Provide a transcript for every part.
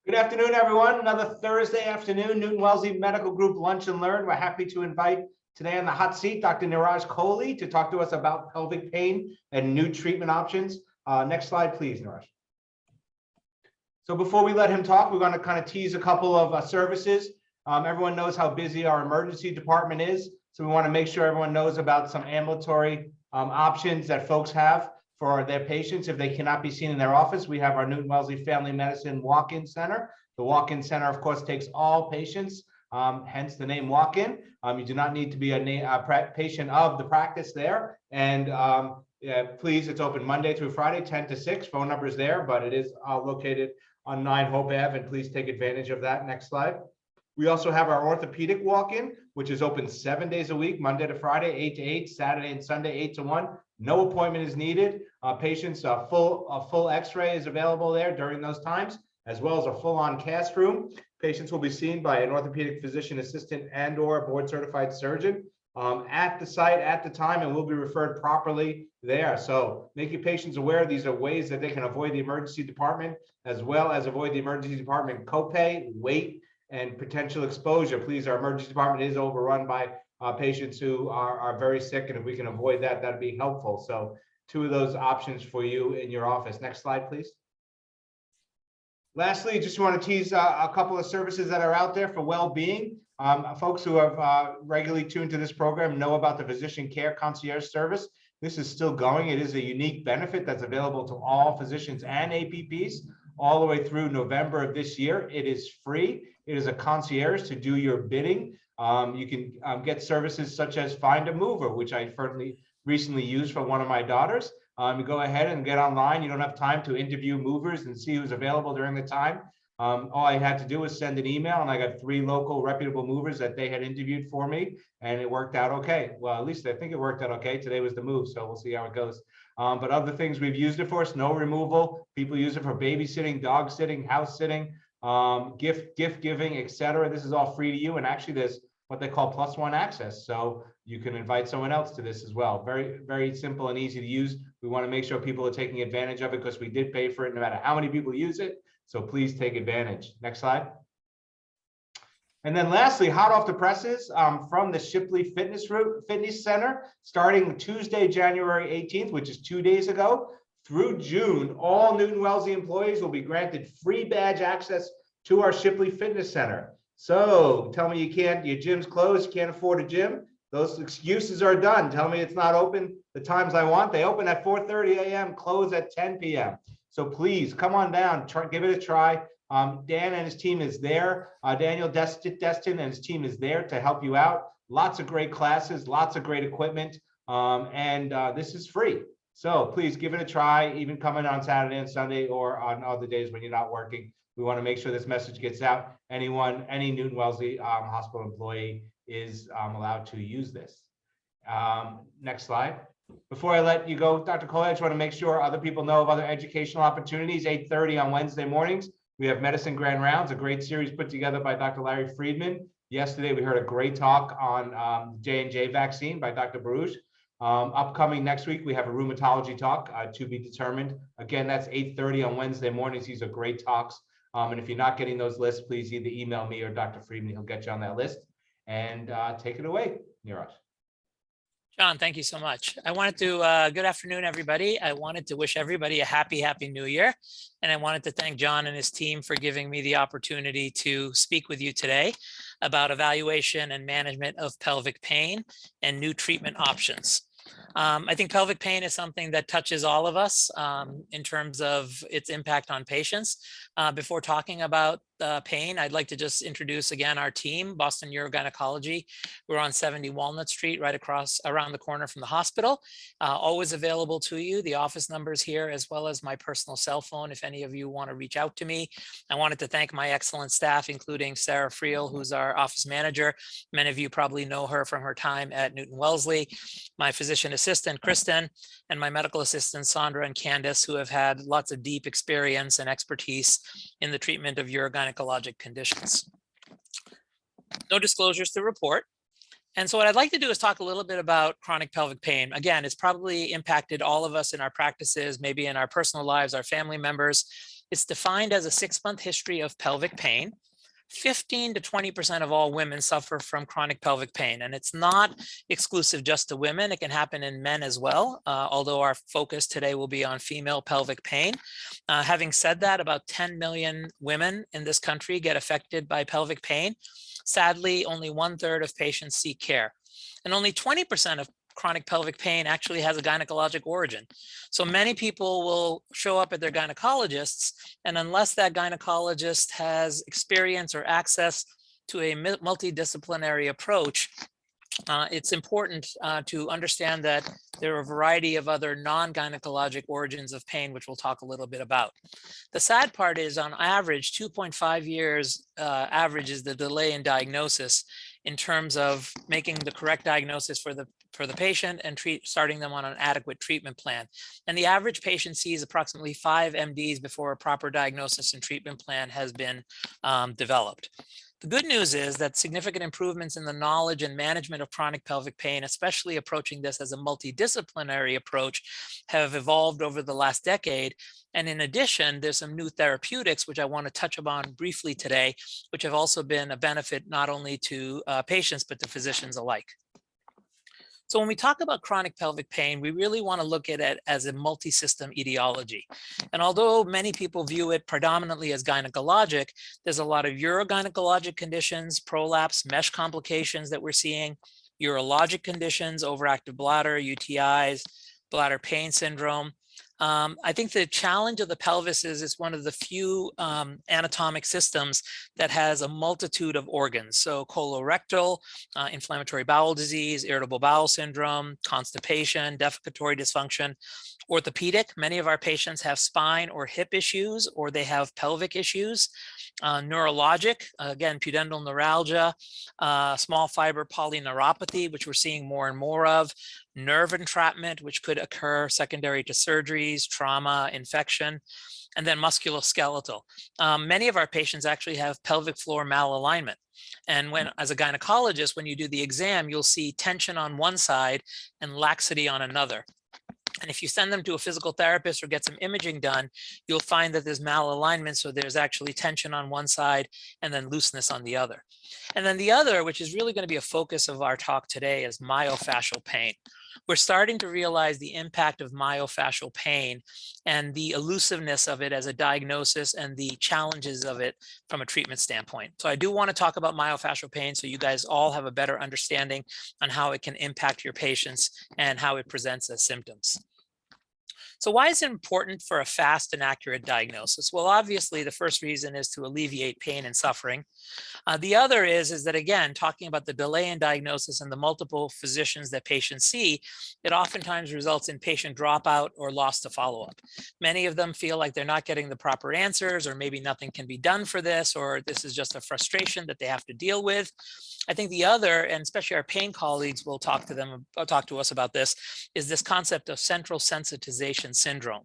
Good afternoon, everyone. Another Thursday afternoon, Newton-Wellesley Medical Group Lunch and Learn. We're happy to invite today on the hot seat, Dr. Niraj Kohli, to talk to us about pelvic pain and new treatment options. Next slide, please, Niraj. So before we let him talk, we're going to kind of tease a couple of services. Everyone knows how busy our emergency department is, so we want to make sure everyone knows about some ambulatory options that folks have for their patients. If they cannot be seen in their office, we have our Newton-Wellesley Family Medicine Walk-In Center. The Walk-In Center, of course, takes all patients, hence the name Walk-In. You do not need to be a patient of the practice there. And please, it's open Monday through Friday, 10 to 6. Phone number is there, but it is located on 9 Hope Ave, and please take advantage of that. Next slide. We also have our orthopedic walk-in, which is open 7 days a week, Monday to Friday, 8 to 8, Saturday and Sunday, 8 to 1. No appointment is needed. Patients, full x-ray is available there during those times, as well as a full-on cast room. Patients will be seen by an orthopedic physician assistant and or a board-certified surgeon at the site at the time, and will be referred properly there. So make your patients aware these are ways that they can avoid the emergency department, as well as avoid the emergency department copay, wait, and potential exposure. Please, our emergency department is overrun by patients who are very sick, and if we can avoid that, that'd be helpful. So 2 of those options for you in your office. Next slide, please. Lastly, just want to tease a couple of services that are out there for well-being. Folks who have regularly tuned to this program know about the physician care concierge service. This is still going. It is a unique benefit that's available to all physicians and APPs all the way through November of this year. It is free. It is a concierge to do your bidding. You can get services such as Find a Mover, which I recently used for one of my daughters. You go ahead and get online. You don't have time to interview movers and see who's available during the time. All I had to do was send an email, and I got 3 local reputable movers that they had interviewed for me, and it worked out okay. Well, at least I think it worked out okay. Today was the move, so we'll see how it goes. But other things we've used it for: snow removal. People use it for babysitting, dog sitting, house sitting, gift giving, etc. This is all free to you, and actually there's what they call +1 access, so you can invite someone else to this as well. Very, very simple and easy to use. We want to make sure people are taking advantage of it because we did pay for it no matter how many people use it. So please take advantage. Next slide. And then lastly, hot off the presses from the Shipley Fitness Center, starting Tuesday, January 18th, which is 2 days ago, through June, all Newton-Wellesley employees will be granted free badge access to our Shipley Fitness Center. So tell me your gym's closed, you can't afford a gym. Those excuses are done. Tell me it's not open the times I want. They open at 4:30 a.m., close at 10 p.m. So please come on down, give it a try. Dan and his team is there. Daniel Destin and his team is there to help you out. Lots of great classes, lots of great equipment, and this is free. So please give it a try, even coming on Saturday and Sunday or on other days when you're not working. We want to make sure this message gets out. Any Newton-Wellesley hospital employee is allowed to use this. Next slide. Before I let you go, Dr. Kohli, I just want to make sure other people know of other educational opportunities. 8:30 on Wednesday mornings, we have Medicine Grand Rounds, a great series put together by Dr. Larry Friedman. Yesterday, we heard a great talk on J&J vaccine by Dr. Baruch. Upcoming next week, we have a rheumatology talk to be determined. Again, that's 8:30 on Wednesday mornings. These are great talks. And if you're not getting those lists, please either email me or Dr. Friedman. He'll get you on that list. And take it away, Niraj. John, thank you so much. I wanted to, good afternoon, everybody. I wanted to wish everybody a happy New Year. And I wanted to thank John and his team for giving me the opportunity to speak with you today about evaluation and management of pelvic pain and new treatment options. I think pelvic pain is something that touches all of us in terms of its impact on patients. Before talking about pain, I'd like to just introduce again our team, Boston Urogynecology. We're on 70 Walnut Street, right around the corner from the hospital. Always available to you. The office numbers here, as well as my personal cell phone, if any of you want to reach out to me. I wanted to thank my excellent staff, including Sarah Friel, who's our office manager. Many of you probably know her from her time at Newton-Wellesley. My physician assistant, Kristen, and my medical assistants, Sandra and Candace, who have had lots of deep experience and expertise in the treatment of urogynecologic conditions. No disclosures to report. And so what I'd like to do is talk a little bit about chronic pelvic pain. Again, it's probably impacted all of us in our practices, maybe in our personal lives, our family members. It's defined as a 6-month history of pelvic pain. 15 to 20% of all women suffer from chronic pelvic pain, and it's not exclusive just to women. It can happen in men as well, although our focus today will be on female pelvic pain. Having said that, about 10 million women in this country get affected by pelvic pain. Sadly, only 1/3 of patients seek care, and only 20% of chronic pelvic pain actually has a gynecologic origin. So many people will show up at their gynecologists, and unless that gynecologist has experience or access to a multidisciplinary approach, it's important to understand that there are a variety of other non-gynecologic origins of pain, which we'll talk a little bit about. The sad part is, on average, 2.5 years average is the delay in diagnosis in terms of making the correct diagnosis for the patient and starting them on an adequate treatment plan. And the average patient sees approximately 5 MDs before a proper diagnosis and treatment plan has been developed. The good news is that significant improvements in the knowledge and management of chronic pelvic pain, especially approaching this as a multidisciplinary approach, have evolved over the last decade. And in addition, there's some new therapeutics, which I want to touch upon briefly today, which have also been a benefit not only to patients, but to physicians alike. So when we talk about chronic pelvic pain, we really want to look at it as a multi-system etiology. And although many people view it predominantly as gynecologic, there's a lot of urogynecologic conditions, prolapse, mesh complications that we're seeing, urologic conditions, overactive bladder, UTIs, bladder pain syndrome. I think the challenge of the pelvis is it's one of the few anatomic systems that has a multitude of organs. So colorectal, inflammatory bowel disease, irritable bowel syndrome, constipation, defecatory dysfunction. Orthopedic, many of our patients have spine or hip issues, or they have pelvic issues. Neurologic, again, pudendal neuralgia, small fiber polyneuropathy, which we're seeing more and more of. Nerve entrapment, which could occur secondary to surgeries, trauma, infection, and then musculoskeletal. Many of our patients actually have pelvic floor malalignment. And as a gynecologist, when you do the exam, you'll see tension on one side and laxity on another. And if you send them to a physical therapist or get some imaging done, you'll find that there's malalignment. So there's actually tension on one side and then looseness on the other. And then the other, which is really going to be a focus of our talk today, is myofascial pain. We're starting to realize the impact of myofascial pain and the elusiveness of it as a diagnosis and the challenges of it from a treatment standpoint. So I do want to talk about myofascial pain so you guys all have a better understanding on how it can impact your patients and how it presents as symptoms. So why is it important for a fast and accurate diagnosis? Well, obviously, the first reason is to alleviate pain and suffering. The other is that, again, talking about the delay in diagnosis and the multiple physicians that patients see, it oftentimes results in patient dropout or loss to follow-up. Many of them feel like they're not getting the proper answers, or maybe nothing can be done for this, or this is just a frustration that they have to deal with. I think the other, and especially our pain colleagues will talk to us about this, is this concept of central sensitization syndrome.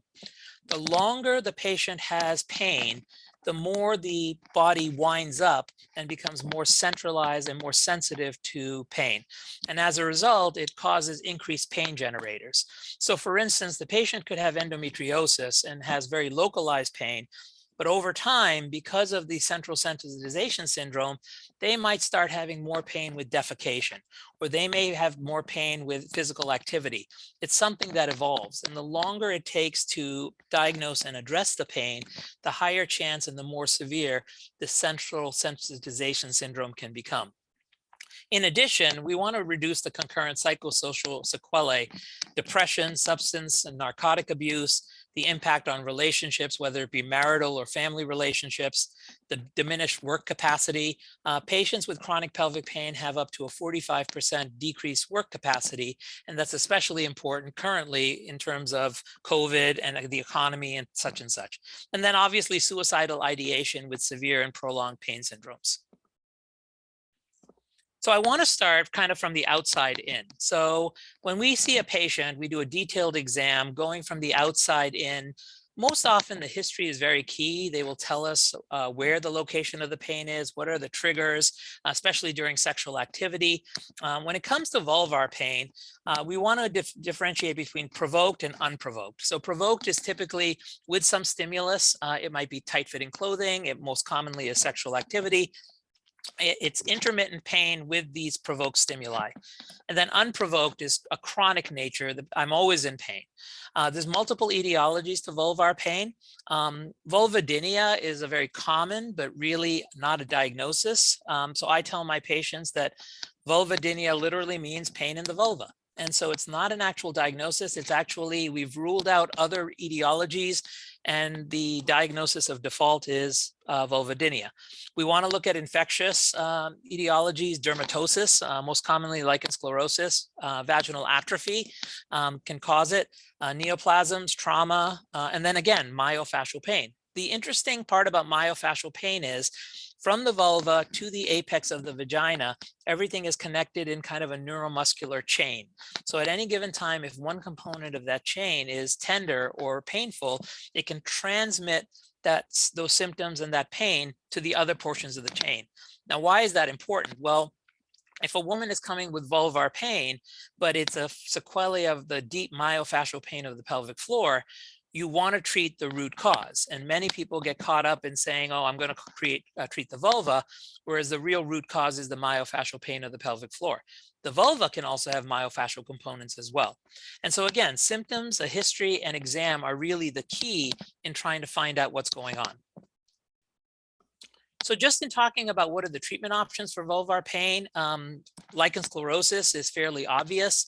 The longer the patient has pain, the more the body winds up and becomes more centralized and more sensitive to pain. And as a result, it causes increased pain generators. So for instance, the patient could have endometriosis and has very localized pain, but over time, because of the central sensitization syndrome, they might start having more pain with defecation, or they may have more pain with physical activity. It's something that evolves. And the longer it takes to diagnose and address the pain, the higher chance and the more severe the central sensitization syndrome can become. In addition, we want to reduce the concurrent psychosocial sequelae, depression, substance and narcotic abuse, the impact on relationships, whether it be marital or family relationships, the diminished work capacity. Patients with chronic pelvic pain have up to a 45% decreased work capacity, and that's especially important currently in terms of COVID and the economy and such. And then obviously suicidal ideation with severe and prolonged pain syndromes. So I want to start kind of from the outside in. So when we see a patient, we do a detailed exam going from the outside in, Most often the history is very key. They will tell us where the location of the pain is, what are the triggers, especially during sexual activity. When it comes to vulvar pain, we want to differentiate between provoked and unprovoked. So provoked is typically with some stimulus. It might be tight-fitting clothing. It most commonly is sexual activity. It's intermittent pain with these provoked stimuli. And then unprovoked is a chronic nature that I'm always in pain. There's multiple etiologies to vulvar pain. Vulvodynia is a very common, but really not a diagnosis. So I tell my patients that vulvodynia literally means pain in the vulva. And so it's not an actual diagnosis. It's actually, we've ruled out other etiologies, and the diagnosis of default is vulvodynia. We want to look at infectious etiologies, dermatosis, most commonly lichen sclerosis, vaginal atrophy can cause it, neoplasms, trauma, and then again, myofascial pain. The interesting part about myofascial pain is from the vulva to the apex of the vagina, everything is connected in kind of a neuromuscular chain. So at any given time, if one component of that chain is tender or painful, it can transmit those symptoms and that pain to the other portions of the chain. Now, why is that important? Well, if a woman is coming with vulvar pain, but it's a sequelae of the deep myofascial pain of the pelvic floor, you want to treat the root cause. And many people get caught up in saying, oh, I'm going to treat the vulva, whereas the real root cause is the myofascial pain of the pelvic floor. The vulva can also have myofascial components as well. And so again, symptoms, a history, and exam are really the key in trying to find out what's going on. So just in talking about what are the treatment options for vulvar pain, lichen sclerosis is fairly obvious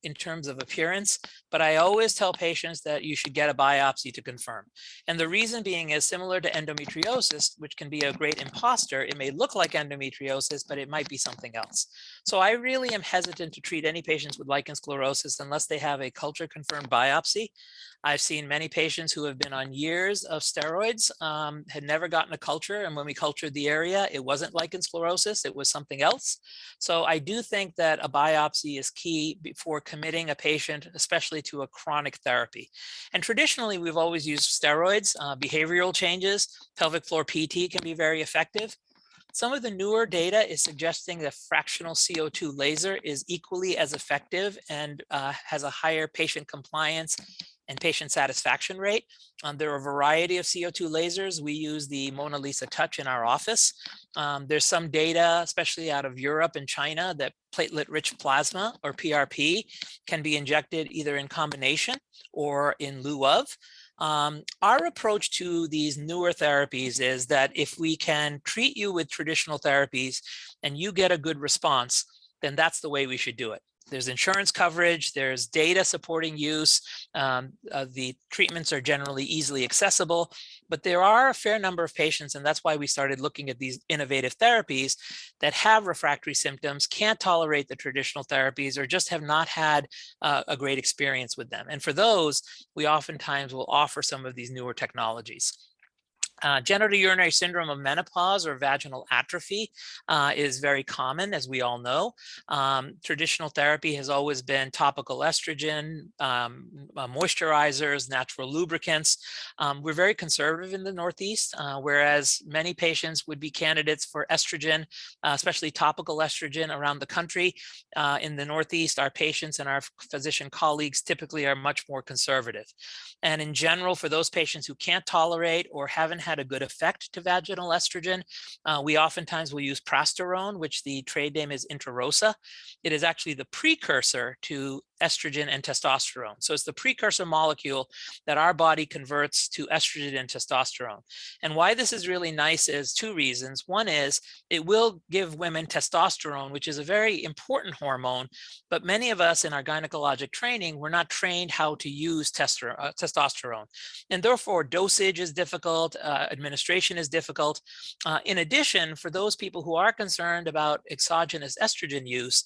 in terms of appearance, but I always tell patients that you should get a biopsy to confirm. And the reason being is similar to endometriosis, which can be a great imposter. It may look like endometriosis, but it might be something else. So I really am hesitant to treat any patients with lichen sclerosis unless they have a culture confirmed biopsy. I've seen many patients who have been on years of steroids, had never gotten a culture. And when we cultured the area, it wasn't lichen sclerosis, it was something else. So I do think that a biopsy is key before committing a patient, especially to a chronic therapy. And traditionally, we've always used steroids, behavioral changes, pelvic floor PT can be very effective. Some of the newer data is suggesting that fractional CO2 laser is equally as effective and has a higher patient compliance and patient satisfaction rate. There are a variety of CO2 lasers. We use the Mona Lisa Touch in our office. There's some data, especially out of Europe and China, that platelet-rich plasma, or PRP, can be injected either in combination or in lieu of. Our approach to these newer therapies is that if we can treat you with traditional therapies and you get a good response, then that's the way we should do it. There's insurance coverage, there's data supporting use, the treatments are generally easily accessible, but there are a fair number of patients, and that's why we started looking at these innovative therapies that have refractory symptoms, can't tolerate the traditional therapies, or just have not had a great experience with them. And for those, we oftentimes will offer some of these newer technologies. Genitourinary syndrome of menopause or vaginal atrophy is very common, as we all know. Traditional therapy has always been topical estrogen, moisturizers, natural lubricants. We're very conservative in the Northeast, whereas many patients would be candidates for estrogen, especially topical estrogen around the country. In the Northeast, our patients and our physician colleagues typically are much more conservative. And in general, for those patients who can't tolerate or haven't had a good effect to vaginal estrogen, we oftentimes will use prasterone, which the trade name is Interosa. It is actually the precursor to estrogen and testosterone. So it's the precursor molecule that our body converts to estrogen and testosterone. And why this is really nice is two reasons. One is it will give women testosterone, which is a very important hormone, but many of us in our gynecologic training, we're not trained how to use testosterone. And therefore dosage is difficult, administration is difficult. In addition, for those people who are concerned about exogenous estrogen use,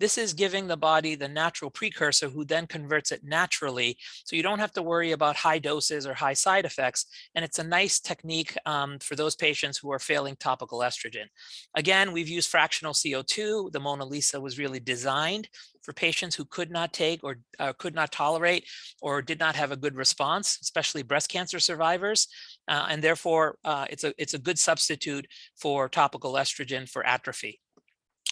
This is giving the body the natural precursor who then converts it naturally. So you don't have to worry about high doses or high side effects. And it's a nice technique for those patients who are failing topical estrogen. Again, we've used fractional CO2. The Mona Lisa was really designed for patients who could not take or could not tolerate or did not have a good response, especially breast cancer survivors. And therefore, it's a good substitute for topical estrogen for atrophy.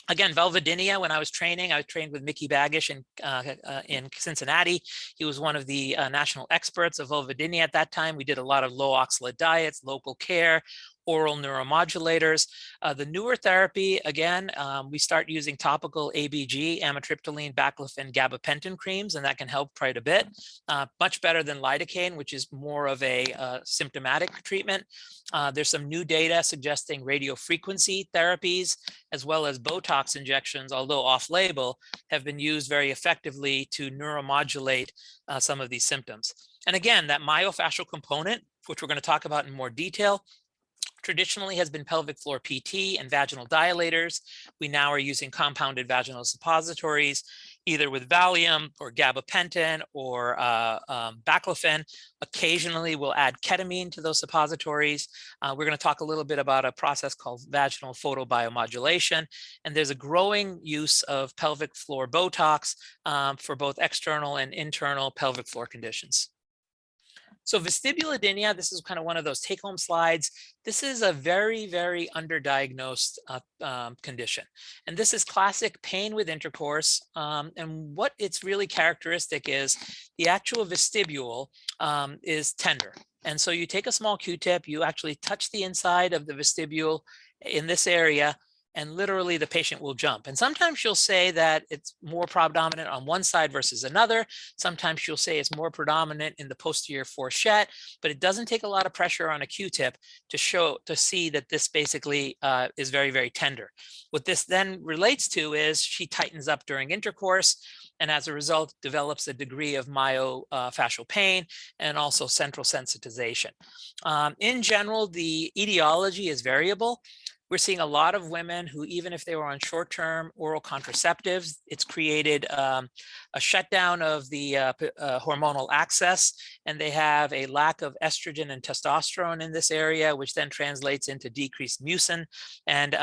Again, Vulvodynia, when I trained with Mickey Baggish in Cincinnati. He was one of the national experts of vulvodynia at that time. We did a lot of low oxalate diets, local care, oral neuromodulators. The newer therapy, again, we start using topical ABG, amitriptyline, baclofen, gabapentin creams, and that can help quite a bit. Much better than lidocaine, which is more of a symptomatic treatment. There's some new data suggesting radiofrequency therapies, as well as Botox injections, although off-label, have been used very effectively to neuromodulate some of these symptoms. And again, that myofascial component, which we're going to talk about in more detail, traditionally has been pelvic floor PT and vaginal dilators. We now are using compounded vaginal suppositories, either with Valium or gabapentin or baclofen. Occasionally, we'll add ketamine to those suppositories. We're going to talk a little bit about a process called vaginal photobiomodulation. And there's a growing use of pelvic floor Botox for both external and internal pelvic floor conditions. So vestibulodynia, this is kind of one of those take-home slides. This is a very, very underdiagnosed condition. And this is classic pain with intercourse. And what it's really characteristic is the actual vestibule is tender. And so you take a small Q-tip, you actually touch the inside of the vestibule in this area, and literally the patient will jump. And sometimes she'll say that it's more predominant on one side versus another. Sometimes she'll say it's more predominant in the posterior fourchette, but it doesn't take a lot of pressure on a Q-tip to see that this basically is very, very tender. What this then relates to is she tightens up during intercourse, and as a result develops a degree of myofascial pain and also central sensitization. In general, the etiology is variable. We're seeing a lot of women who, even if they were on short-term oral contraceptives, it's created a shutdown of the hormonal axis, and they have a lack of estrogen and testosterone in this area, which then translates into decreased mucin and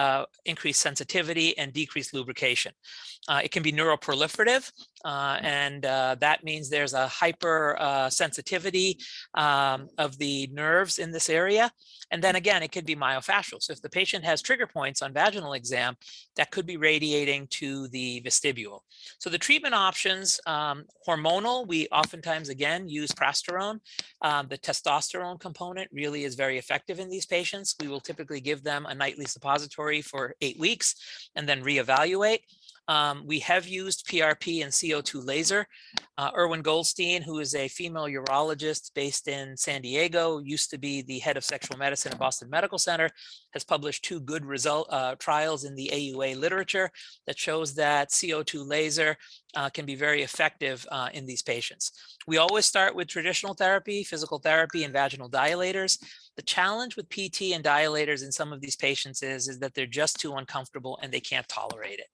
increased sensitivity and decreased lubrication. It can be neuroproliferative, and that means there's a hyper sensitivity of the nerves in this area. And then again, it could be myofascial. So if the patient has trigger points on vaginal exam, that could be radiating to the vestibule. So the treatment options, hormonal, we oftentimes again use prasterone. The testosterone component really is very effective in these patients. We will typically give them a nightly suppository for 8 weeks and then reevaluate. We have used PRP and CO2 laser. Erwin Goldstein, who is a female urologist based in San Diego, used to be the head of sexual medicine at Boston Medical Center, has published 2 good trials in the AUA literature that shows that CO2 laser can be very effective in these patients. We always start with traditional therapy, physical therapy, and vaginal dilators. The challenge with PT and dilators in some of these patients is that they're just too uncomfortable and they can't tolerate it.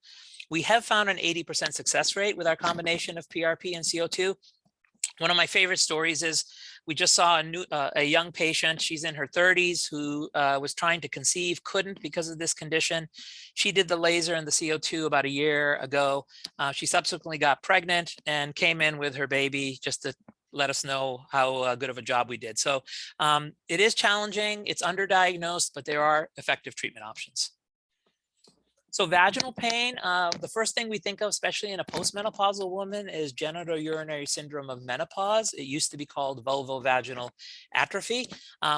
We have found an 80% success rate with our combination of PRP and CO2. One of my favorite stories is we just saw a young patient, she's in her 30s, who was trying to conceive, couldn't because of this condition. She did the laser and the CO2 about a year ago. She subsequently got pregnant and came in with her baby just to let us know how good of a job we did. So it is challenging, it's underdiagnosed, but there are effective treatment options. So vaginal pain, the first thing we think of, especially in a postmenopausal woman, is genitourinary syndrome of menopause. It used to be called vulvovaginal atrophy.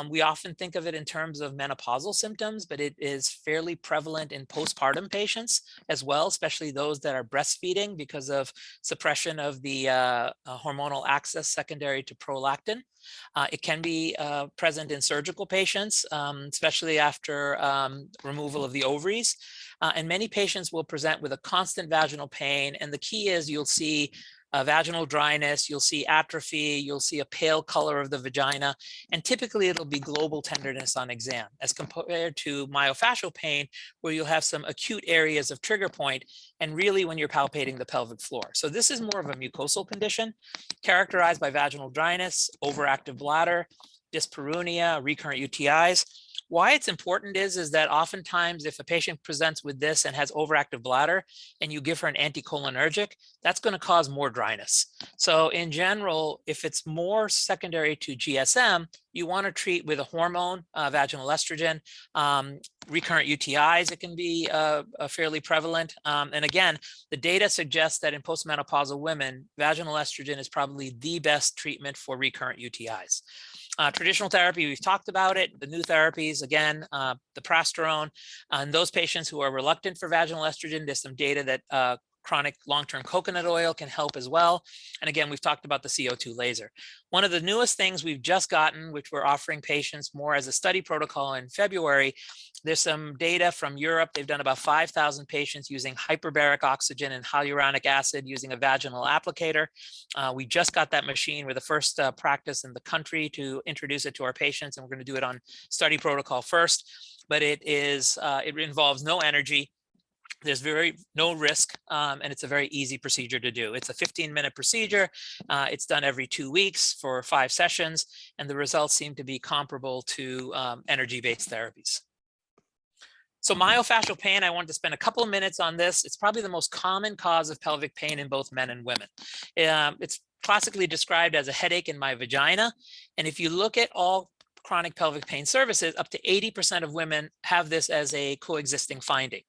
We often think of it in terms of menopausal symptoms, but it is fairly prevalent in postpartum patients as well, especially those that are breastfeeding because of suppression of the hormonal axis secondary to prolactin. It can be present in surgical patients, especially after removal of the ovaries. And many patients will present with a constant vaginal pain. And the key is you'll see vaginal dryness, you'll see atrophy, you'll see a pale color of the vagina, and typically it'll be global tenderness on exam, as compared to myofascial pain, where you'll have some acute areas of trigger point, and really when you're palpating the pelvic floor. So this is more of a mucosal condition characterized by vaginal dryness, overactive bladder, dyspareunia, recurrent UTIs. Why it's important is that oftentimes if a patient presents with this and has overactive bladder and you give her an anticholinergic, that's going to cause more dryness. So in general, if it's more secondary to GSM, you want to treat with a hormone, vaginal estrogen, recurrent UTIs, it can be fairly prevalent. And again, the data suggests that in postmenopausal women, vaginal estrogen is probably the best treatment for recurrent UTIs. Traditional therapy, we've talked about it. The new therapies, again, the prosterone. And those patients who are reluctant for vaginal estrogen, there's some data that chronic long-term coconut oil can help as well. And again, we've talked about the CO2 laser. One of the newest things we've just gotten, which we're offering patients more as a study protocol in February, there's some data from Europe. They've done about 5,000 patients using hyperbaric oxygen and hyaluronic acid using a vaginal applicator. We just got that machine. We're the first practice in the country to introduce it to our patients, and we're going to do it on study protocol first. But it involves no energy. There's no risk, and it's a very easy procedure to do. It's a 15-minute procedure. It's done every 2 weeks for 5 sessions, and the results seem to be comparable to energy-based therapies. So myofascial pain, I wanted to spend a couple of minutes on this. It's probably the most common cause of pelvic pain in both men and women. It's classically described as a headache in my vagina. And if you look at all chronic pelvic pain services, up to 80% of women have this as a coexisting finding.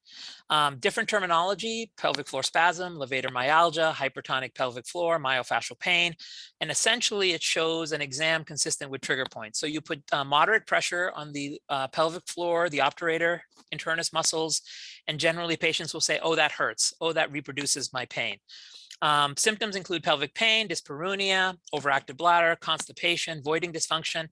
Different terminology: pelvic floor spasm, levator myalgia, hypertonic pelvic floor, myofascial pain. And essentially it shows an exam consistent with trigger points. So you put moderate pressure on the pelvic floor, the obturator, internus muscles, and generally patients will say, oh, that hurts. Oh, that reproduces my pain. Symptoms include pelvic pain, dyspareunia, overactive bladder, constipation, voiding dysfunction.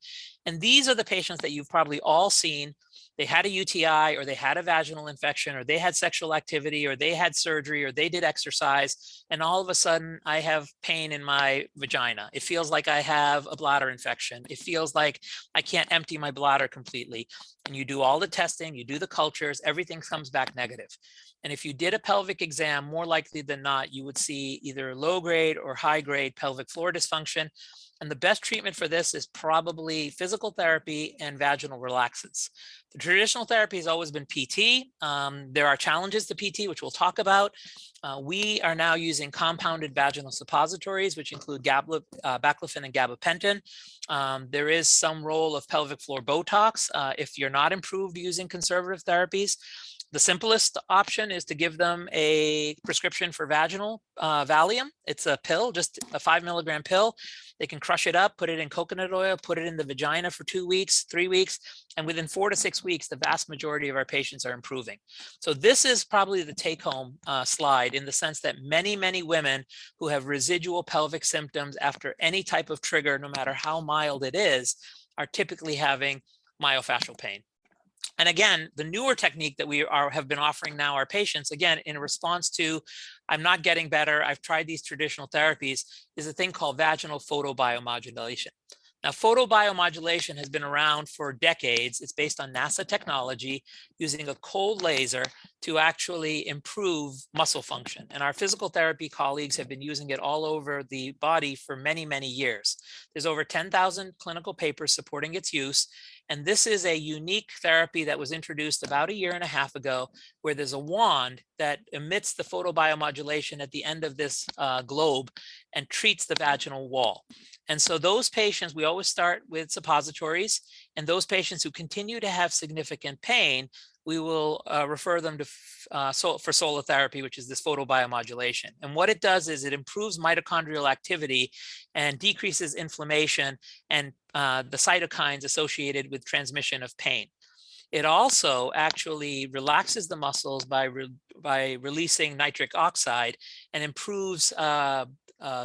And these are the patients that you've probably all seen. They had a UTI, or they had a vaginal infection, or they had sexual activity, or they had surgery, or they did exercise, and all of a sudden I have pain in my vagina. It feels like I have a bladder infection. It feels like I can't empty my bladder completely. And you do all the testing, you do the cultures, everything comes back negative. And if you did a pelvic exam, more likely than not, you would see either low-grade or high-grade pelvic floor dysfunction. And the best treatment for this is probably physical therapy and vaginal relaxants. The traditional therapy has always been PT. There are challenges to PT, which we'll talk about. We are now using compounded vaginal suppositories, which include baclofen and gabapentin. There is some role of pelvic floor Botox if you're not improved using conservative therapies. The simplest option is to give them a prescription for vaginal Valium. It's a pill, just a 5 milligram pill. They can crush it up, put it in coconut oil, put it in the vagina for 2 weeks, 3 weeks, and within 4 to 6 weeks, the vast majority of our patients are improving. So this is probably the take-home slide, in the sense that many, many women who have residual pelvic symptoms after any type of trigger, no matter how mild it is, are typically having myofascial pain. And again, the newer technique that we have been offering now our patients, again, in response to, I'm not getting better, I've tried these traditional therapies, is a thing called vaginal photobiomodulation. Now, photobiomodulation has been around for decades. It's based on NASA technology, using a cold laser to actually improve muscle function. And our physical therapy colleagues have been using it all over the body for many, many years. There's over 10,000 clinical papers supporting its use. And this is a unique therapy that was introduced about 1.5 years ago, where there's a wand that emits the photobiomodulation at the end of this globe and treats the vaginal wall. And so those patients, we always start with suppositories, and those patients who continue to have significant pain, we will refer them to for solar therapy, which is this photobiomodulation. And what it does is it improves mitochondrial activity and decreases inflammation and the cytokines associated with transmission of pain. It also actually relaxes the muscles by releasing nitric oxide and improves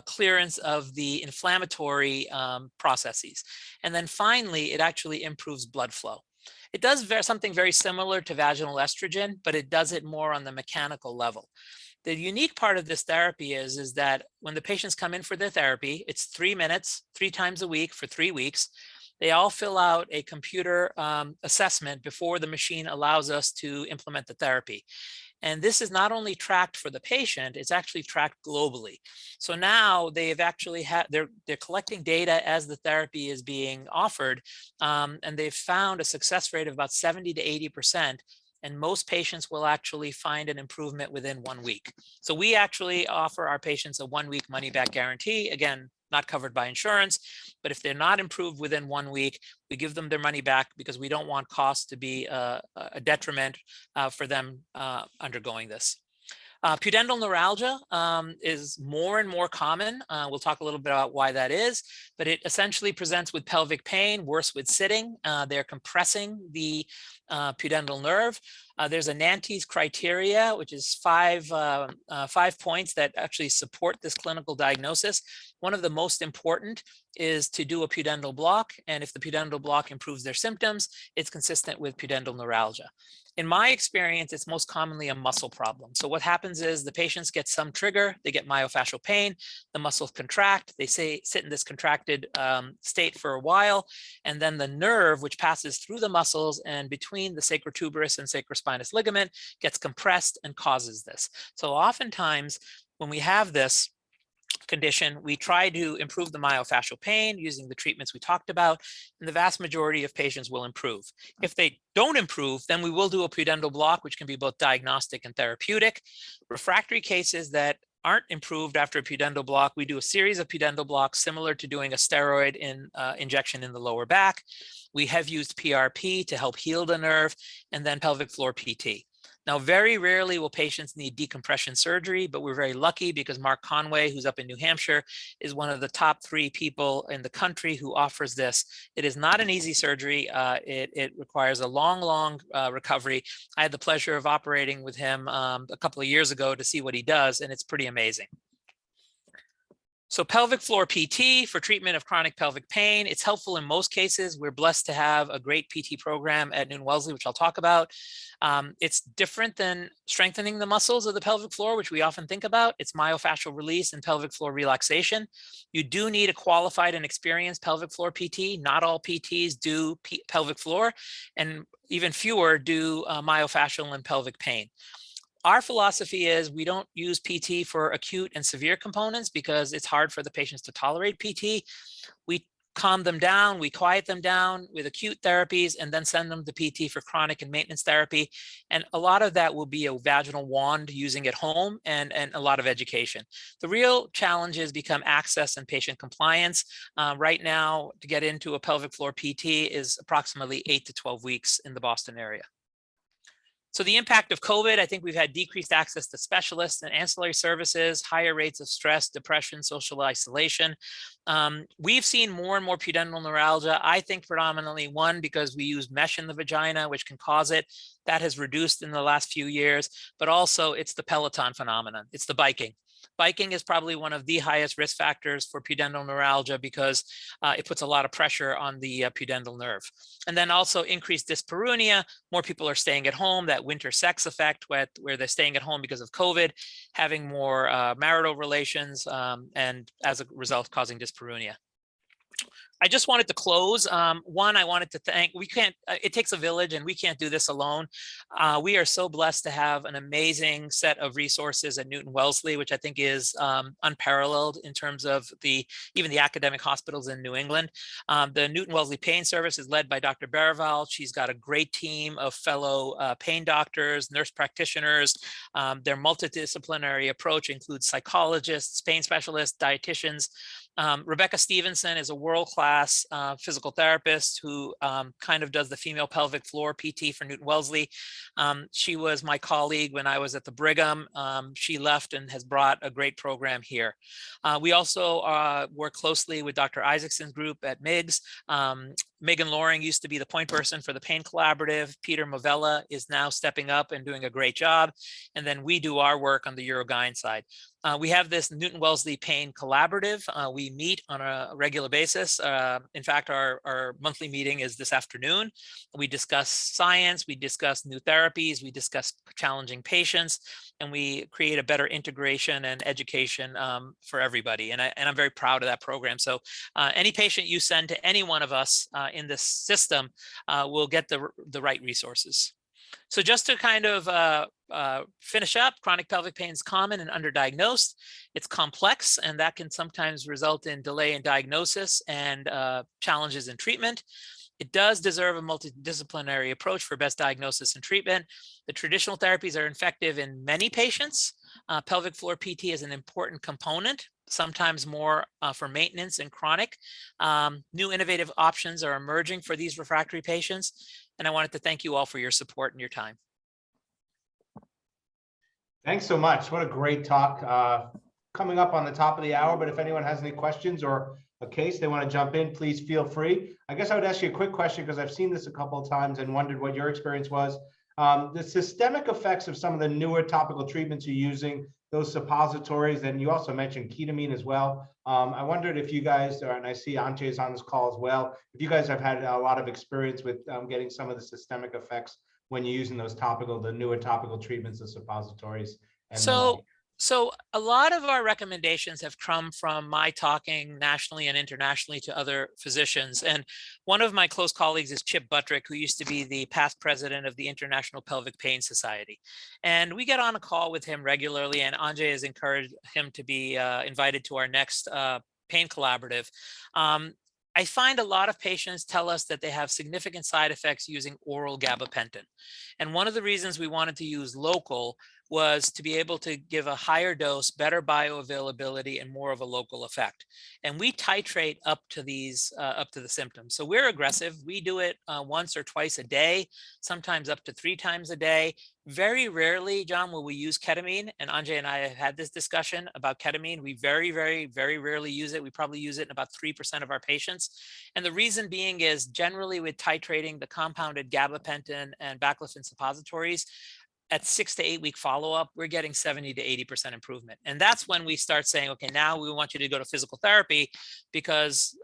clearance of the inflammatory processes. And then finally, it actually improves blood flow. It does something very similar to vaginal estrogen, but it does it more on the mechanical level. The unique part of this therapy is that when the patients come in for their therapy, it's 3 minutes, 3 times a week for 3 weeks. They all fill out a computer assessment before the machine allows us to implement the therapy. And this is not only tracked for the patient, it's actually tracked globally. So now they've actually they're collecting data as the therapy is being offered, and they've found a success rate of about 70 to 80%. And most patients will actually find an improvement within 1 week. So we actually offer our patients a 1-week money-back guarantee. Again, not covered by insurance, but if they're not improved within 1 week, we give them their money back because we don't want costs to be a detriment for them undergoing this. Pudendal neuralgia is more and more common. We'll talk a little bit about why that is, but it essentially presents with pelvic pain, worse with sitting. They're compressing the pudendal nerve. There's a Nantes criteria, which is 5 points that actually support this clinical diagnosis. One of the most important is to do a pudendal block, and if the pudendal block improves their symptoms, it's consistent with pudendal neuralgia. In my experience, it's most commonly a muscle problem. So what happens is the patients get some trigger, they get myofascial pain, the muscles contract, they sit in this contracted state for a while, and then the nerve, which passes through the muscles and between the sacrotuberous and sacrospinous ligament, gets compressed and causes this. So oftentimes when we have this condition, we try to improve the myofascial pain using the treatments we talked about, and the vast majority of patients will improve. If they don't improve, then we will do a pudendal block, which can be both diagnostic and therapeutic. Refractory cases that aren't improved after a pudendal block, we do a series of pudendal blocks similar to doing a steroid injection in the lower back. We have used PRP to help heal the nerve, and then pelvic floor PT. Now, very rarely will patients need decompression surgery, but we're very lucky because Mark Conway, who's up in New Hampshire, is one of the top 3 people in the country who offers this. It is not an easy surgery. It requires a long recovery. I had the pleasure of operating with him a couple of years ago to see what he does, and it's pretty amazing. So pelvic floor PT for treatment of chronic pelvic pain, it's helpful in most cases. We're blessed to have a great PT program at Newton-Wellesley, which I'll talk about. It's different than strengthening the muscles of the pelvic floor, which we often think about. It's myofascial release and pelvic floor relaxation. You do need a qualified and experienced pelvic floor PT. Not all PTs do pelvic floor, and even fewer do myofascial and pelvic pain. Our philosophy is we don't use PT for acute and severe components because it's hard for the patients to tolerate PT. We calm them down, we quiet them down with acute therapies, and then send them to PT for chronic and maintenance therapy. And a lot of that will be a vaginal wand using at home and a lot of education. The real challenges become access and patient compliance. Right now, to get into a pelvic floor PT is approximately 8 to 12 weeks in the Boston area. So the impact of COVID, I think we've had decreased access to specialists and ancillary services, higher rates of stress, depression, social isolation. We've seen more and more pudendal neuralgia. I think predominantly, one, because we use mesh in the vagina, which can cause it. That has reduced in the last few years, but also it's the Peloton phenomenon. It's the biking. Biking is probably one of the highest risk factors for pudendal neuralgia because it puts a lot of pressure on the pudendal nerve. And then also increased dyspareunia. More people are staying at home, that winter sex effect where they're staying at home because of COVID, having more marital relations, and as a result, causing dyspareunia. I just wanted to close. One, I wanted to thank, it takes a village and we can't do this alone. We are so blessed to have an amazing set of resources at Newton-Wellesley, which I think is unparalleled in terms of even the academic hospitals in New England. The Newton-Wellesley Pain Service is led by Dr. Baraval. She's got a great team of fellow pain doctors, nurse practitioners. Their multidisciplinary approach includes psychologists, pain specialists, dietitians. Rebecca Stevenson is a world-class physical therapist who kind of does the female pelvic floor PT for Newton-Wellesley. She was my colleague when I was at the Brigham. She left and has brought a great program here. We also work closely with Dr. Isaacson's group at MIGS. Megan Loring used to be the point person for the Pain Collaborative. Peter Movella is now stepping up and doing a great job. And then we do our work on the Urogyne side. We have this Newton-Wellesley Pain Collaborative. We meet on a regular basis. In fact, our monthly meeting is this afternoon. We discuss science, we discuss new therapies, we discuss challenging patients, and we create a better integration and education for everybody. And I'm very proud of that program. So any patient you send to any one of us in this system will get the right resources. So just to kind of finish up, chronic pelvic pain is common and underdiagnosed. It's complex, and that can sometimes result in delay in diagnosis and challenges in treatment. It does deserve a multidisciplinary approach for best diagnosis and treatment. The traditional therapies are effective in many patients. Pelvic floor PT is an important component, sometimes more for maintenance and chronic. New innovative options are emerging for these refractory patients. And I wanted to thank you all for your support and your time. Thanks so much. What a great talk. Coming up on the top of the hour, but if anyone has any questions or a case they want to jump in, please feel free. I guess I would ask you a quick question because I've seen this a couple of times and wondered what your experience was. The systemic effects of some of the newer topical treatments you're using, those suppositories, and you also mentioned ketamine as well. I wondered if you guys, and I see Ante is on this call as well, if you guys have had a lot of experience with getting some of the systemic effects when you're using those the newer topical treatments, the suppositories. And So a lot of our recommendations have come from my talking nationally and internationally to other physicians. And one of my close colleagues is Chip Buttrick, who used to be the past president of the International Pelvic Pain Society. And we get on a call with him regularly, and Anjay has encouraged him to be invited to our next pain collaborative. I find a lot of patients tell us that they have significant side effects using oral gabapentin. And one of the reasons we wanted to use local was to be able to give a higher dose, better bioavailability, and more of a local effect. And we titrate up to these, up to the symptoms. So we're aggressive. We do it once or twice a day, sometimes up to 3 times a day. Very rarely, John, will we use ketamine. And Anjay and I have had this discussion about ketamine. We very, very, very rarely use it. We probably use it in about 3% of our patients. And the reason being is generally with titrating the compounded gabapentin and baclofen suppositories, at 6 to 8 week follow-up, we're getting 70 to 80% improvement. And that's when we start saying, okay, now we want you to go to physical therapy because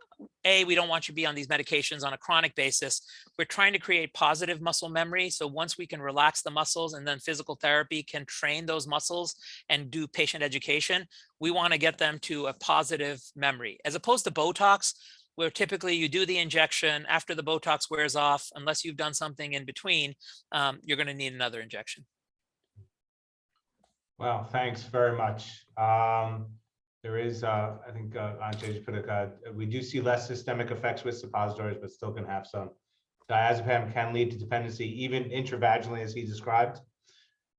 A, we don't want you to be on these medications on a chronic basis. We're trying to create positive muscle memory. So once we can relax the muscles and then physical therapy can train those muscles and do patient education, we want to get them to a positive memory. As opposed to Botox, where typically you do the injection after the Botox wears off, unless you've done something in between, you're going to need another injection. Well, thanks very much. There is, I think, Ante put we do see less systemic effects with suppositories, but still can have some. Diazepam can lead to dependency, even intravaginally, as he described.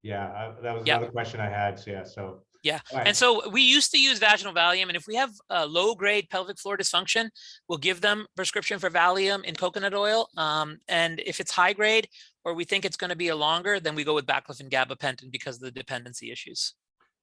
Yeah, that was another question I had. So, yeah, so. Yeah, right. And so we used to use vaginal Valium, and if we have low-grade pelvic floor dysfunction, we'll give them prescription for Valium in coconut oil. And if it's high-grade, or we think it's going to be a longer, then we go with baclofen gabapentin because of the dependency issues.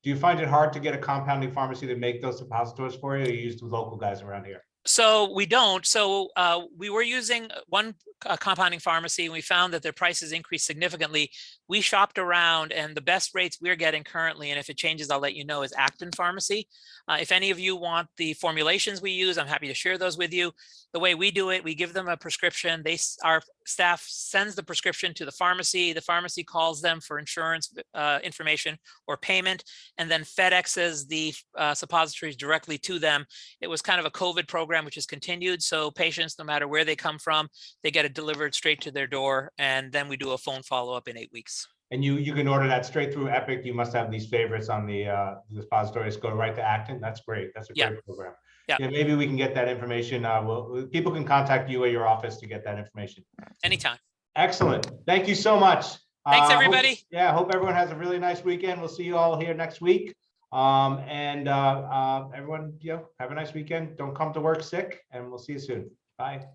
Do you find it hard to get a compounding pharmacy to make those suppositories for you, or you use the local guys around here? So we don't. So we were using one compounding pharmacy, and we found that their prices increased significantly. We shopped around, and the best rates we're getting currently, and if it changes, I'll let you know, is Acton Pharmacy. If any of you want the formulations we use, I'm happy to share those with you. The way we do it, we give them a prescription. Our staff sends the prescription to the pharmacy. The pharmacy calls them for insurance information or payment, and then FedExes the suppositories directly to them. It was kind of a COVID program, which has continued. So patients, no matter where they come from, they get it delivered straight to their door, and then we do a phone follow-up in 8 weeks. And you can order that straight through Epic. You must have these favorites on the suppositories. Go right to Acton. That's great. That's a great program. Yeah, maybe we can get that information. People can contact you or your office to get that information. Anytime. Excellent. Thank you so much. Thanks, everybody. I hope everyone has a really nice weekend. We'll see you all here next week. Everyone, have a nice weekend. Don't come to work sick, and we'll see you soon. Bye.